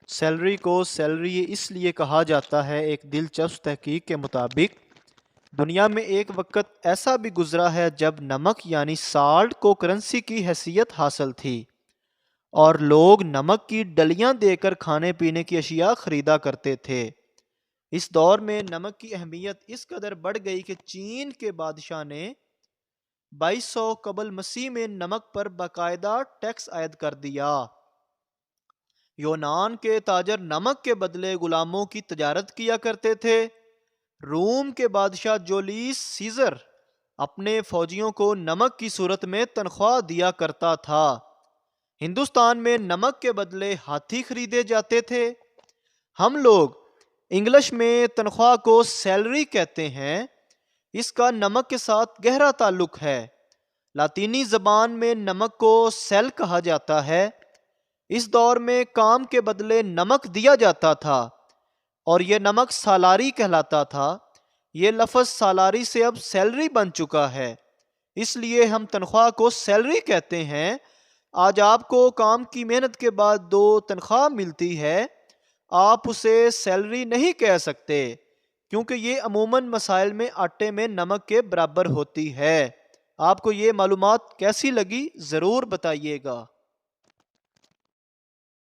Salary کو salary اس لیے کہا جاتا ہے، ایک دلچسپ تحقیق کے مطابق دنیا میں ایک وقت ایسا بھی گزرا ہے جب نمک یعنی سالٹ کو کرنسی کی حیثیت حاصل تھی اور لوگ نمک کی ڈلیاں دے کر کھانے پینے کی اشیاء خریدا کرتے تھے۔ اس دور میں نمک کی اہمیت اس قدر بڑھ گئی کہ چین کے بادشاہ نے 2200 قبل مسیح میں نمک پر باقاعدہ ٹیکس عائد کر دیا۔ یونان کے تاجر نمک کے بدلے غلاموں کی تجارت کیا کرتے تھے۔ روم کے بادشاہ جولیس سیزر اپنے فوجیوں کو نمک کی صورت میں تنخواہ دیا کرتا تھا۔ ہندوستان میں نمک کے بدلے ہاتھی خریدے جاتے تھے۔ ہم لوگ انگلش میں تنخواہ کو سیلری کہتے ہیں۔ اس کا نمک کے ساتھ گہرا تعلق ہے۔ لاطینی زبان میں نمک کو سیل کہا جاتا ہے۔ اس دور میں کام کے بدلے نمک دیا جاتا تھا اور یہ نمک سالاری کہلاتا تھا۔ یہ لفظ سالاری سے اب سیلری بن چکا ہے، اس لیے ہم تنخواہ کو سیلری کہتے ہیں۔ آج آپ کو کام کی محنت کے بعد 2 تنخواہ ملتی ہے، آپ اسے سیلری نہیں کہہ سکتے کیونکہ یہ عموماً مسائل میں آٹے میں نمک کے برابر ہوتی ہے۔ آپ کو یہ معلومات کیسی لگی ضرور بتائیے گا۔